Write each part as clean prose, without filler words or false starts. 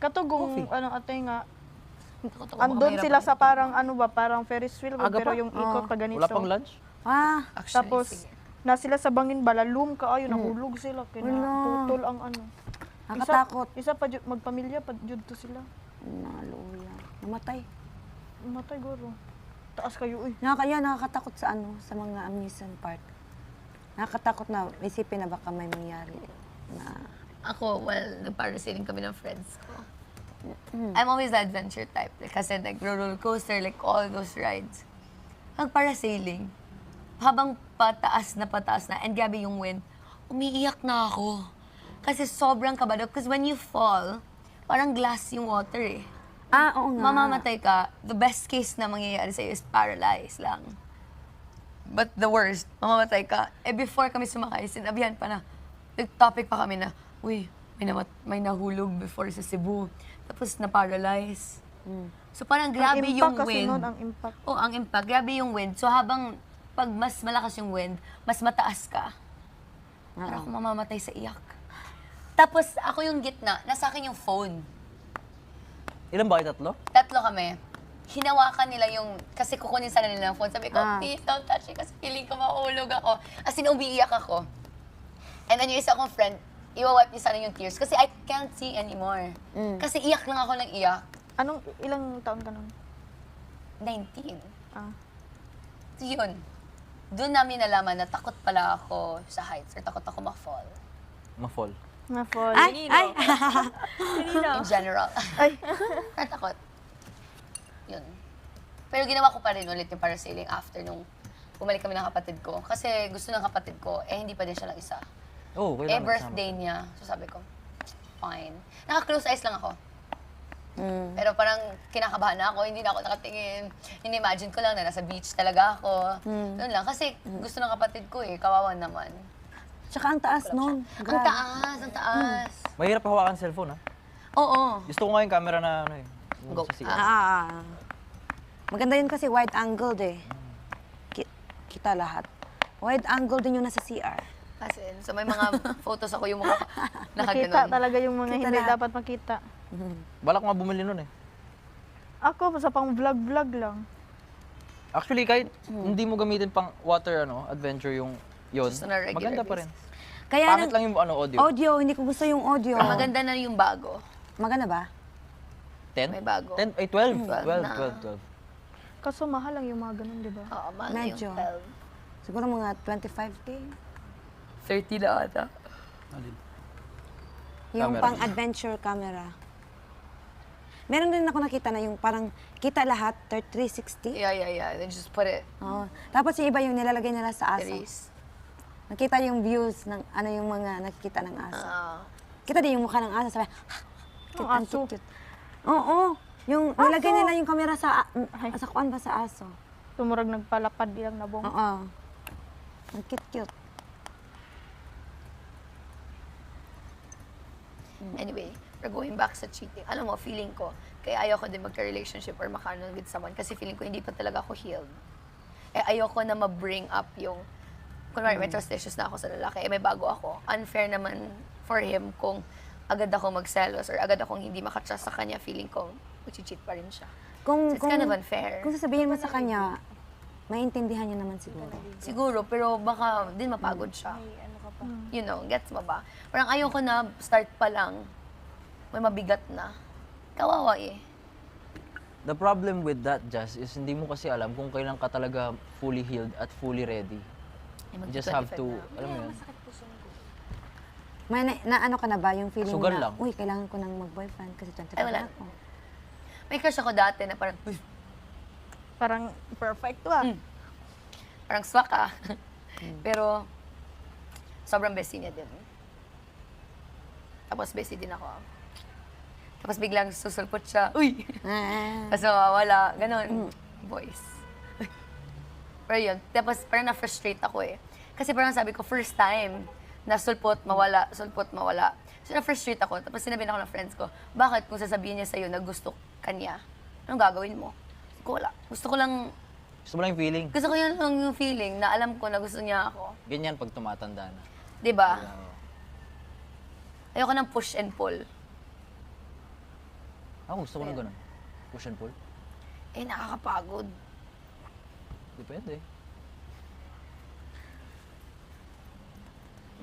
Katugong, ano, ate nga, Takot ako andun makamahirap sila ako. sa parang, ano ba, parang Ferris wheel, Aga pero pa? yung ikot pa ganito. Wala pang lunch? Ah, Actually, Tapos, sige. na sila sa bangin balalum ka, ayun, nahulog sila. Wala. Putol ang ano. nakatakot. Isa pa, magpamilya, pa jud to sila. Naluya. Namatay. Matay, guro. Taas kayo, uy. Nakakatakot sa ano, sa mga amusement park. Nakakatakot na isipin na baka may mangyari na Ako, well, nag-parasailing kami ng friends ko. I'm always the adventure type. Like, kasi like roller coaster, like all those rides. Nag-parasailing. Habang pataas na, and grabe yung wind, umiiyak na ako. Kasi sobrang kabado. Because when you fall, parang glass yung water eh. oo nga. Mamamatay ka, the best case na mangyayari sa'yo is paralyzed lang. But the worst, mamamatay ka. Before kami sumakay, sinabihan pa na, topic pa kami na, uy, may nahulog before sa Cebu. Tapos na-paralyze. So parang grabe ang yung impact kasi wind. nun, ang impact. Oh, ang impact. Grabe yung wind. So habang pag mas malakas yung wind, mas mataas ka. Para akong mamamatay sa iyak. Tapos ako yung gitna, nasa akin yung phone. Ilan ba kayo? 3? Tatlo kami. Hinawakan nila yung, kasi kukunin sana nila ng phone. Sabi ko, please don't touch it kasi feeling ko mahulog ako. As in, umiiyak ako. And then yung isa kong friend, iwawipe niya sana yung tears kasi I can't see anymore. Kasi iyak lang ako ng iyak. Ilang taon ka nun? 19. Ah. So yun, doon namin nalaman na takot pala ako sa heights or takot ako ma-fall. Ma-fall. Na-fall. Ay! In general. Ay. Natakot. Yun. Pero ginawa ko pa rin ulit yung parasailing after nung bumalik kami ng kapatid ko. Kasi gusto ng kapatid ko, hindi pa din siya lang isa. Oo, kailangan Birthday niya. So sabi ko, fine. Naka-close eyes lang ako. Pero parang kinakabahan na ako, hindi na ako nakatingin. Ini-imagine ko lang na nasa beach talaga ako. Doon lang. Kasi gusto ng kapatid ko kawawa naman. Tsaka ang taas nun. Ang taas, ang taas. Mahirap hawakan cellphone, ha? Oo. Gusto ko nga yung camera na ano eh. Go. Sa CR. Maganda yun kasi wide angled eh. Kita lahat. Wide angle din yung nasa CR. Kasi so may mga photos ako yung mukha ko. Nakita talaga yung mga Kita hindi lahat. dapat makita. Balak ko nga bumili nun eh. Ako, sa pang vlog-vlog lang. Actually, kahit hindi mo gamitin pang water adventure yung yun, Just on a regular maganda pa rin. Kaya Pangit lang yung audio. audio, hindi ko gusto yung audio. Maganda na yung bago. Maganda ba? 10? May bago. 10? Ay, 12. 12 12, na. 12, 12. Kaso mahal lang yung mga ganun, di ba? Oo, mahal na yung Medyo. 12. Siguro mga 25K. 30 na ata. Yung Camera. pang-adventure camera. Meron din ako nakita na yung parang kita lahat, 360. Yeah. Then just put it. Oo. Tapos yung iba yung nilalagay nila sa aso. Series. Nakita yung views ng ano yung mga nakikita ng aso. Ah. Kita din yung mukha ng aso, sabi, Ang ang aso. cute. Oo. Yung nilagay nila yung camera sa kuan ba sa aso. Tumurag nagpalapad ilang nabong. Oo. Ang cute. Anyway, we're going back sa cheating. Alam mo, feeling ko, kaya ayoko din magka-relationship or makaano with someone kasi feeling ko hindi pa talaga ako healed. Ayoko na ma-bring up yung, kunwari may trust issues na ako sa lalaki, may bago ako. Unfair naman for him kung agad ako magselos or agad akong hindi makatrust sa kanya, feeling ko, mag-cheat pa rin siya. So it's kind of unfair. Kung sasabihin mo sa kanya, maintindihan niya naman siguro. Siguro, pero baka din mapagod siya. You know, gets mo ba? Parang ayoko na start pa lang, may mabigat na. Kawawa eh. The problem with that, Jazz, is hindi mo kasi alam kung kailan ka talaga fully healed at fully ready. You just have to, alam mo yun, May na ano ka na ba yung feeling Sugal na, lang. uy, kailangan ko nang mag-boyfriend kasi 25 Ay, wala. na ako. May crush ako dati na parang, "Uy, Parang perfect to ah. parang swak ah." Pero, sobrang bestie niya din. Tapos bestie din ako. Tapos biglang susulpot siya, uy! Tapos mawawala, ganun. Boys. Pero yun, tapos parang na-frustrate ako eh. Kasi parang sabi ko, first time, na sulpot, mawala, sulpot, mawala. So na-frustrate ako. Tapos sinabi na ako ng friends ko, bakit kung sasabihin niya sa'yo na gusto ka niya, anong gagawin mo? Ko wala. Gusto ko lang yung feeling. Gusto ko yun lang yung feeling na alam ko na gusto niya ako. Ganyan pag tumatanda na. 'Di ba? Ayoko ng push and pull. Ako gusto ko ng ganun. Push and pull. Eh, nakakapagod. Depende.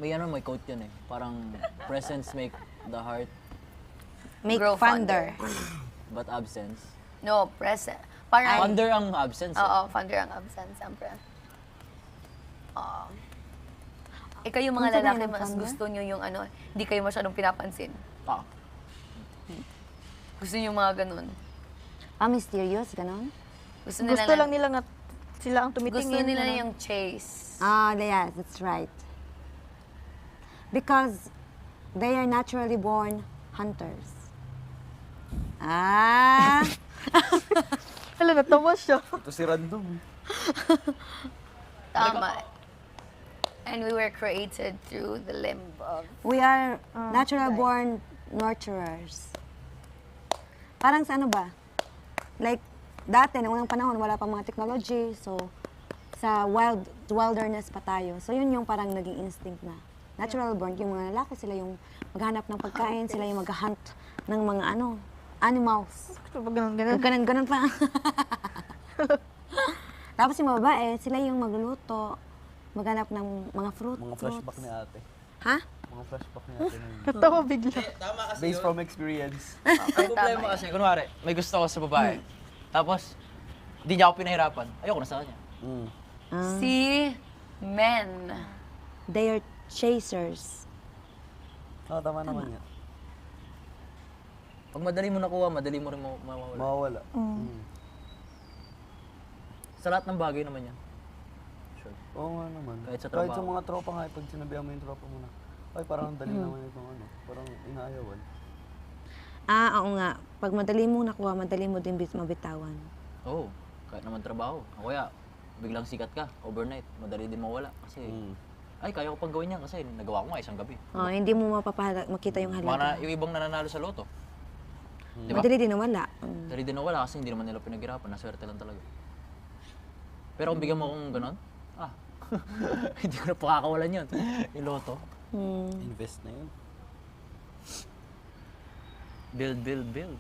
May quote yun eh. Parang presence make the heart, Make Grow fonder. but absence. No, present. Parang, Wonder ang absence eh. oo, founder ang absence, siyempre. Ikaw yung mga Ano sabihin lalaki, ng mas founder? gusto nyo yung ano, hindi kayo masyadong pinapansin. Ah. Gusto nyo yung mga ganun. Mysterious, ganon? Gusto nila Gusto lang nila nga sila ang tumitingin. Gusto nila ano. yung chase. Yes, that's right. Because they are naturally born hunters. Hala, natawa siya. Ito si random. Tama. And we were created through the limb of... We are natural born nurturers. Parang sa ano ba? Like, dati, noong unang panahon, wala pa mga technology. So, sa wilderness pa tayo. So, yun yung parang naging instinct na. Natural born, yung mga lalaki, sila yung maghanap ng pagkain, sila yung mag-hunt ng mga animals. Pag ganun. Ganun pa. Tapos yung mga babae, sila yung magluluto, maghanap ng mga fruits. Mga flashback ni ate. Ha? Mga flashback ni ate. Natawa bigla. Based from experience. Ang problema kasi, kunwari, may gusto ko sa babae. Tapos, di niya ako pinahirapan. Ayoko na sa kanya. Si men. They are chasers. Tama naman yan. Pag madali mo nakuha, madali mo rin mawawala. Mawawala. Sa lahat ng bagay naman yan. Sure. Oo nga naman. Kahit sa Kahit sa trabaho. mga tropa nga, pag sinabihan mo yung tropa mo na, ay parang ang dali naman itong ano. Parang inaayawan. Oo nga. Pag madali mo nakuha, madali mo din mabitawan. Oo. Kahit naman trabaho. O kaya, biglang sikat ka, overnight, madali din mawala. Kasi, ay, kaya ko pang gawin yan kasi nagawa ko nga isang gabi. Hindi mo makita yung halaga. Yung ibang nananalo sa loto. Di ba? Madali din nawala. Madali din nawala kasi hindi naman nila pinaghirapan. Naswerte lang talaga. Pero kung bigyan mo akong ganon, hindi ko na pakakawalan yun. Yung loto. Invest na yun. Build.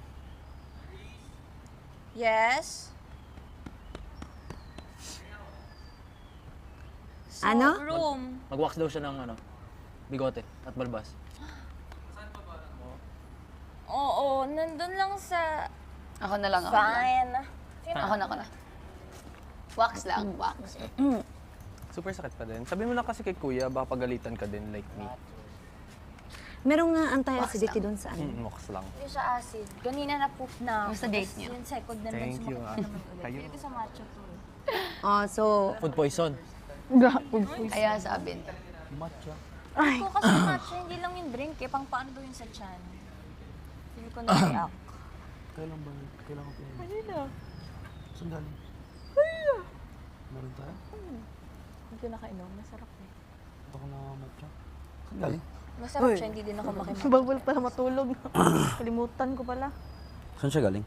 Yes? So, Ano? room. Mag-wax daw siya ng bigote at balbas. Oo, nandun lang sa... Ako na lang. Fine. Ako na. Wax lang, wax. Super sakit pa din. Sabi mo lang kasi kay kuya, baka pagalitan ka din like me. Merong nga anti-acidity doon sa ano. Mox lang. Yung sa acid. Kanina na-poof na. Yung sa date niya. Yung second na Thank lang you, sumakit naman ulit. Kayo. Dito sa matcha to. So, Food poison. Kaya sabi. Matcha. Kung kasi matcha, hindi lang yung drink eh. Pang paano daw yung sa chan. Hindi ko na-react. Kailan ba? Kailan ko pinag? Kanina. Saan galing? Meron tayo? Hindi ko nakainom. Masarap eh. Ito ko na matcha. Saan galing? Masarap siya, hindi din ako makimatcha. Bawal pala matulog. Kalimutan ko pala. Saan siya galing?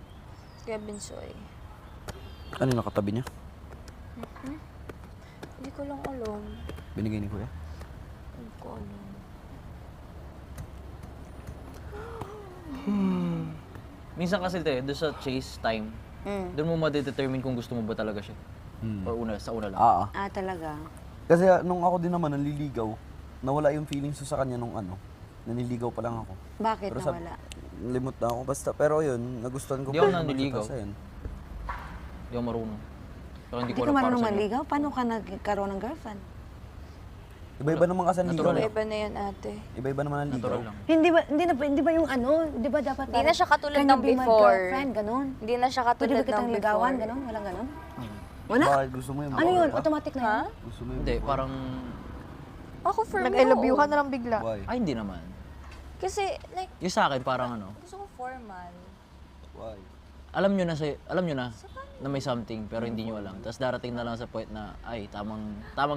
Kevin Soy. Ano yung nakatabi niya? Hindi ko lang alam. Binigay ni kuya? Hindi ko alam. Minsan kasi doon sa chase time, doon mo ma-determine kung gusto mo ba talaga siya. Or sa una lang. talaga. Kasi nung ako din naman nanliligaw, nawala yung feelings ko sa kanya nung nanliligaw pa lang ako. Bakit Pero nawala? Limot na ako basta. Pero yun, nagustuhan ko Di ako naman siya, nanliligaw. tapos ayun. Hindi ako marunong. Pero hindi Hindi ko ka alam para marunong sa inyo. manligaw? Paano ka nagkaroon ng girlfriend? Iba-iba naman kasi ang ligaw. Natural. Iba na yan, ate. Iba-iba naman ang ligaw. Natural lang. Hindi ba yung di ba dapat Hindi na siya katulad can you ng be my before. girlfriend, ganon? Hindi na siya Pwede katulad ba kitang ng ligawan, before. ganon? Walang ganon? Wala? Bakit gusto mo yung Ano yun? before? Automatic na yun? Gusto mo yung Hindi, before? parang, Ako for me, Nag-I love you oo. ka na lang bigla. Why? ay hindi naman. Kasi, like, Yung sa akin parang gusto ko formal. Why? alam nyo na may something pero hindi nyo alam. Tapos darating na lang sa point na, ay, tamang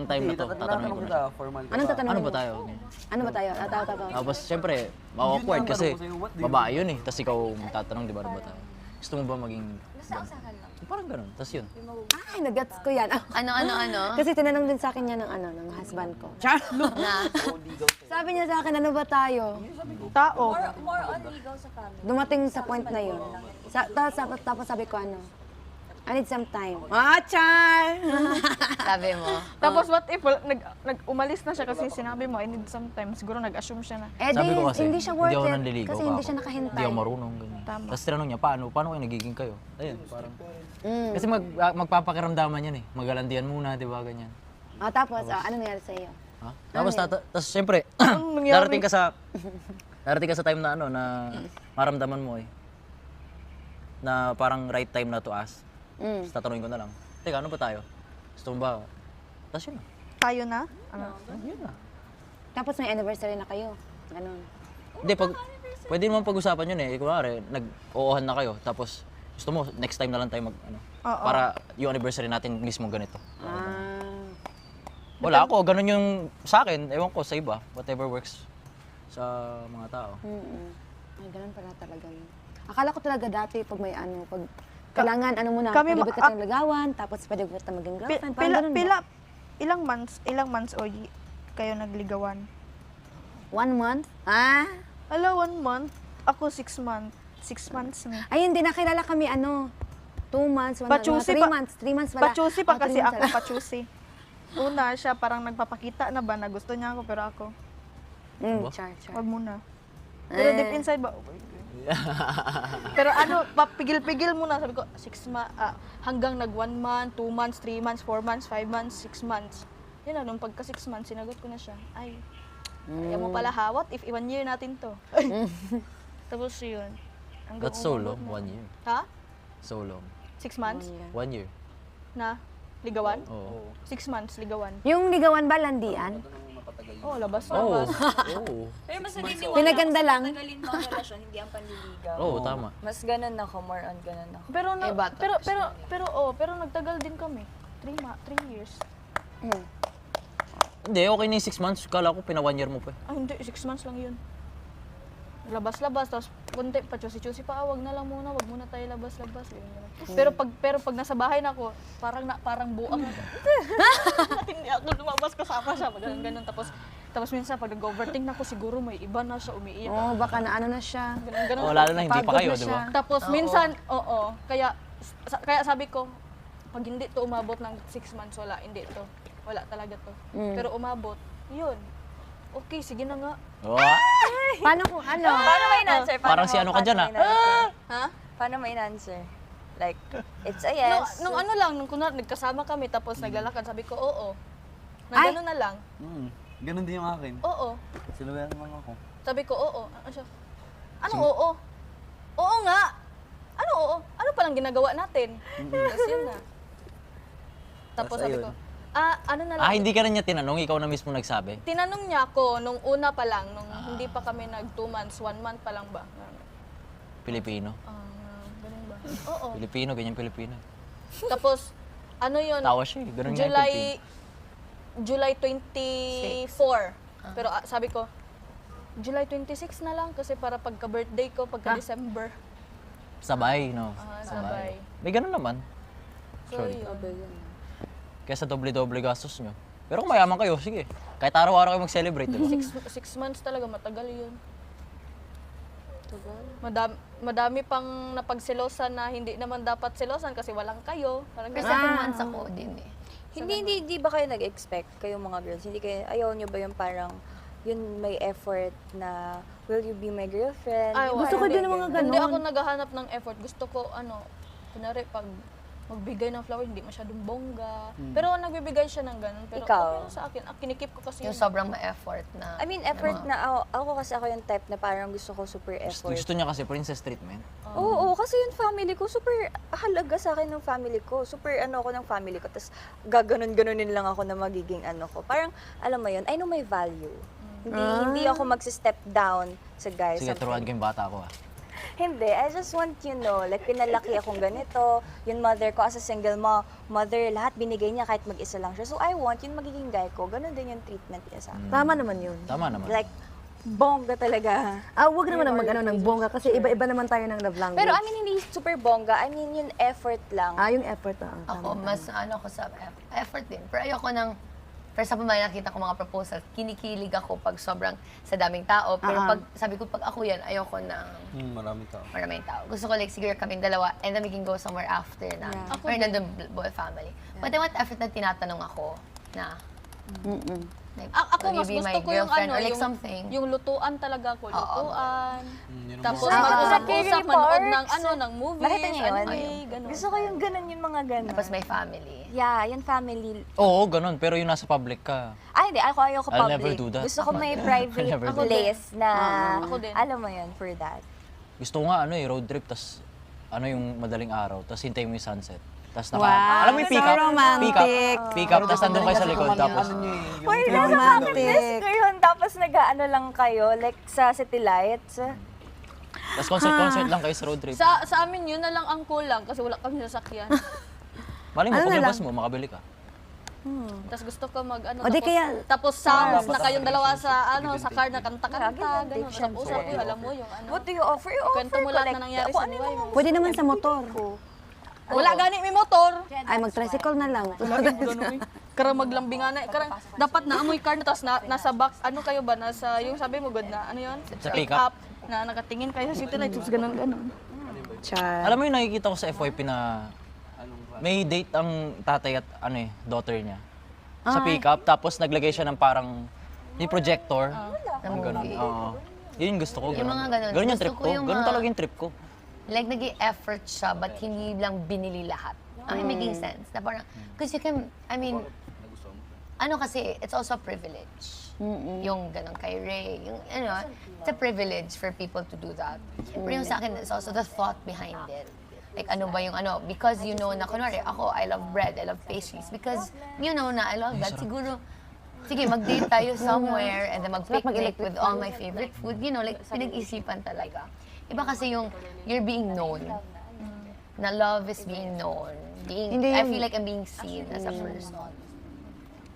time na to, tatanungin ko na siya. Formal ka Anong ba? tatanungin Ano mo? ba tayo? Ano ba tayo? Tapos syempre, ma-awkward Yun nga ang kasi tanong ko sa'yo, what do you babae yun eh. Tapos ikaw tatanong, di ba, ano ba tayo? Gusto mo ba maging, Basta sa akin lang. parang ganun. Tapos yun. Ay, nagets ko yan. Ano? Kasi tinanong din sa akin yan ng husband ko. Char! Na, Sabi niya sa akin, ano ba tayo? Tao. More on legal sa family. Dumating sa point na yun. Tapos sabi ko ano, I need some time. Ah, Char! Sabi mo. Tapos what if umalis na siya kasi sinabi mo, I need some time. Siguro nag-assume siya na. Eh Sabi ko di, kasi, hindi siya worth ako it. nanliligaw Kasi pa hindi ako. siya nakahintay. Hindi ako marunong, ganyan. Tama. Tapos tinanong niya, paano kayo nagiging kayo? Ayun, parang... Kasi magpapakiramdaman yan eh. Magalandian muna, di ba, ganyan. Ah, tapos, ano nangyari sa iyo? Ha? Tapos, tapos syempre, nangyari? darating ka sa time na ano, na maramdaman mo eh. Na parang right time na to ask. Tapos tatanungin ko na lang, teka, ano ba tayo? Gusto mo ba? Tapos yun na. Tayo na? Ano? Yun na. Tapos may anniversary na kayo. Ganun. Hindi, pwede naman pag-usapan yun eh. Kunwari, nag-oohan na kayo. Tapos, gusto mo, next time na lang tayo Oo. para yung anniversary natin mismo ganito. Ah. Wala ako, ganun yung sa akin. Ewan ko sa iba, whatever works sa mga tao. Ay, ganun pala talaga yun. Akala ko talaga dati pag may ano, pag kailangan ano muna, kami pwede ba kitang ligawan, tapos pwede ba kita maging girlfriend, parang ganun ba? Ilang months kayo nagligawan? 1 month? Ah? Ala, 1 month. Ako 6 months. 6 months na. Ay, hindi, nakilala kami ano, 2 months, 1 month, Pachusi 3 pa- months, 3 months pala. Pachusi pa Oh, 3 kasi months ako, pala. pachusi. Una siya, parang nagpapakita na ba na gusto niya ako, pero ako, Char. wag muna. Pero deep inside ba, oh my God. Pero ano, papigil-pigil muna. Sabi ko, hanggang nag 1 month, 2 months, 3 months, 4 months, 5 months, 6 months. Yun na, nung pagka 6 months, sinagot ko na siya. Ay, ayaw mo pala hawat if 1 year natin to. Tapos yun. Hanggang That's so umabot long, na. 1 year. Ha? So long. 6 months? 1 year. Na? Ligawan? Oo. 6 months, ligawan. Yung ligawan ba, landian? Oh, labas na. Oo. labas. Oo. Pero mas naniniwala Pinaganda lang. tagalin mo ang relasyon, hindi ang panliligaw. Oo, tama. Mas ganun ako, more on ganun ako. Pero Iba to, pero nagtagal din kami. 3 years. Hindi, okay na yung 6 months. Kala ko pina 1 year mo pa eh. Ah, hindi, 6 months lang yun. Labas-labas, tapos kunti pa, chusi-chusi pa, wag na lang muna, wag muna tayo labas-labas. Ganyan. Pero pag nasa bahay na ako, parang buang ako. Hindi ako lumabas kasama siya, ganun. Tapos minsan pag nag-overthink na ako, siguro may iba na siya, umiiyak. Oo, baka na ano na siya. Ganun. Oh, lalo na hindi pa Pagod kayo, na di siya. ba? Tapos minsan, oo, kaya sabi ko, pag hindi to umabot ng 6 months, wala talaga to. Pero umabot, yun. Okay, sige na nga. Paano kung ano? Paano may in-answer? Parang si ano ka dyan, Ha? Paano may in-answer? Like, it's a yes. Nung ano lang, nung kunwari nagkasama kami tapos naglalakad, sabi ko, oo. Ay! Gano'n na lang. Ganun din yung akin. Oo. Sinuwayan lang ako. Sabi ko, oo. Ano siya? Ano oo? Oo nga! Ano oo? Ano palang ginagawa natin? Tapos yun na. Tapos sabi ko, ano na lang. Hindi ka na niya tinanong, ikaw na mismo nagsabi. Tinanong niya ako nung una pa lang, nung hindi pa kami nag 2 months, 1 month pa lang ba? Pilipino. Ganun ba? Oo. Pilipino, ganyan Pilipino. Tapos, ano yun? Tawa siya eh, ganun nga yung Pilipino. July 24. Pero sabi ko, July 26 na lang kasi para pagka-birthday ko, pagka-December. Sabay, no? Sabay. May ganun naman. So, Sorry. yun. Kesa doble-doble gastos nyo. Pero kung mayaman kayo, sige. Kahit araw-araw kayo mag-celebrate, di ba? 6 months talaga, matagal yun. Madami pang napagselosan na hindi naman dapat selosan kasi walang kayo. Parang Pero ganun. 7 months ako din eh. Hindi ba kayo nag-expect, kayong mga girls? Hindi kayo, ayaw nyo ba yung parang, yun may effort na, will you be my girlfriend? Ay, Yung Gusto ko parang din ng mga Hindi ako ganon. naghahanap ng effort. Gusto ko, kunwari, pag magbigay ng flower, hindi masyadong bongga. Pero nagbibigay siya ng ganun. Pero Ikaw? okay lang sa akin. Kinikip ko kasi Yung yun. sobrang ma-effort na. I mean, effort na, ako kasi ako yung type na parang gusto ko super effort. Gusto niya kasi princess treatment. Oo, kasi yung family ko, super halaga sa akin ng family ko. Super ako ng family ko. Tapos gaganon-ganonin lang ako na magiging ano ko. Parang, alam mo yun, I know my value. Hindi ako magsi-step down sa guys. Sige, turuan ko yung bata ko Hindi, I just want you know, like pinalaki akong ganito, yung mother ko as a single mother, lahat binigay niya kahit mag-isa lang siya. So I want yung magiging guy ko, ganun din yung treatment niya sa akin. Tama naman yun. Tama naman. Like, bongga talaga. Wag naman ang mag-ano ng bongga kasi iba-iba naman tayo ng love language. Pero I mean, hindi super bongga, I mean yung effort lang. Yung effort na. Ako, mas ano ko sa effort din. Pero ayoko ng Pero sa pamay nakita ko mga proposal, kinikilig ako pag sobrang sa daming tao. Pero pag sabi ko, pag ako yan, ayoko ng Marami tao. maraming tao. Gusto ko like siguro kaming dalawa and then we can go somewhere after na. Or nandun buong family. But I want effort na tinatanong ako na like, Ako will you mas be gusto my ko yung girlfriend ano, or like yung, something. yung lutuan talaga ko, lutuan. Tapos gusto ko. mag-usap-usap, Sa manood parks. ng ano, ng movies, Nakita niyo yun? anime, ganun. Gusto ko yung ganun, yung mga ganun. Tapos may family. Yeah, yung family. Oo, ganun. Pero yung nasa public ka. Hindi. Ayoko I'll public. never do that. Gusto ko may private never do place na, Ako din. alam mo yun, for that. Gusto ko nga road trip, tas yung madaling araw, tas hintayin mo yung sunset. Tas Wow, alam mo yung pick up? so romantic. Pick up, tas nandun kayo sa likod, tapos Why nasa bucket list ko yun? Tapos nag-ano lang kayo, like sa City Lights. tas concert lang kayo sa road trip. Sa amin yun na lang ang kulang kasi wala kami sasakyan. Mali mo, Ano na paglabas mo, makabili ka. Tapos gusto ko mag ano, O di kaya, tapos sounds na kayong dalawa sa sa car na kanta-kanta, ganun, usap-usap yun, alam mo yung ano. What do you offer? You offer Kwento mo ko, lahat like, na nangyari kung sa ano buhay yung mo. pwede naman sa motor. Wala gani may motor. Ay, mag-tricycle na lang. Karang maglambing nga na, karang dapat na amoy car na, tapos nasa back, ano kayo ba, nasa, yung sabi mo, good na, ano yun? Sa pick-up. Na nakatingin kayo sa city lights, tapos ganun. Char. Alam mo yung nakikita ko sa FYP na may date ang tatay at daughter niya. Sa pick-up, tapos naglagay siya ng parang yung projector. Ang ganun. Oo. Yun yung gusto ko. Yung mga ganun. Ganun yung Gusto trip ko ko. yung Ganun mga- talaga yung trip ko. Like, nag-i-effort siya, but hindi lang binili lahat. Making sense. Na parang, because you can, I mean, ano kasi, it's also a privilege. Yung ganun kay Ray. Yung, it's a privilege for people to do that. Pero yung sa akin, it's also the thought behind it. Like, ano ba yung because you know na, kunwari, ako, I love bread, I love pastries. Because you know na I love that. Siguro, sige, mag-date tayo somewhere and then mag-picnic with all my favorite food. You know, like, pinag-isipan talaga. Iba kasi yung, you're being known. Na love is being known. Hindi I yung- feel like I'm being seen as a person.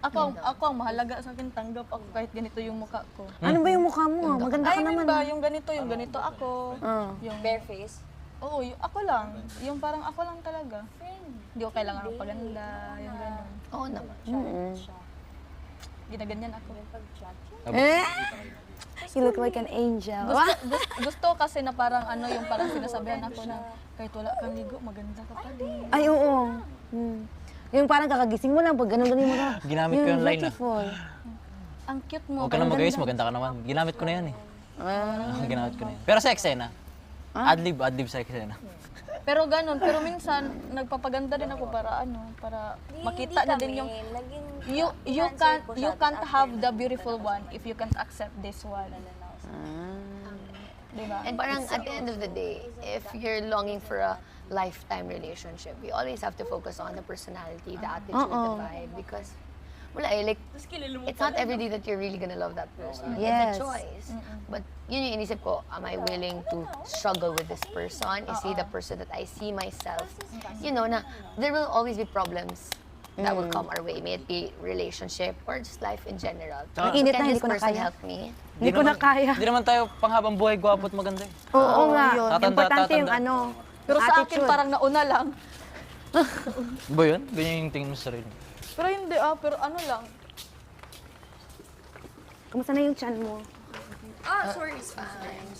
Ako ang mahalaga sa akin, tanggap ako kahit ganito yung mukha ko. Ano ba yung mukha mo? Maganda ka I mean naman. ba, yung ganito ako. Yung bare face. Oo, ako lang. Yung parang ako lang talaga. Hindi ko kailangan ng paganda, yung gano'n. Oo naman. Ginaganyan ako. Eh? You look like an angel. Gusto kasi na parang yung parang sinasabihan ako na kahit wala kang ligo, maganda ka pa din. Ay, oo. Yung parang kakagising mo lang, pag ganun-ganun mo na. Ginamit ko yung line, beautiful. Ang cute mo. Huwag ka na magayos, maganda ka naman. Ginamit ko na yan Ginamit ko na yan. Pero sa eksena. Adlib sa eksena. Pero ganun, pero minsan nagpapaganda din ako para para makita na din yung you can't have the beautiful one if you can't accept this one. Diba? And parang at the end of the day, if you're longing for a lifetime relationship, you always have to focus on the personality, the attitude, the vibe. Because, it's not every day that you're really gonna love that person. Yes. It's a choice. But yun yung inisip ko, am I willing to struggle with this person? Is he the person that I see myself? You know, na there will always be problems that will come our way. May it be relationship or just life in general. Ang init na, Can hindi this ko na person kaya. help me? Hindi ko na kaya. Hindi naman tayo panghabang buhay, gwapo at maganda Oo nga. Tatanda, Importante yung tatanda. Pero sa akin attitude. parang nauna lang. Ba yun? Ganyan yung tingin mo sa sarili. Pero hindi pero ano lang. Kumusta na yung chan mo? Sorry, it's fine.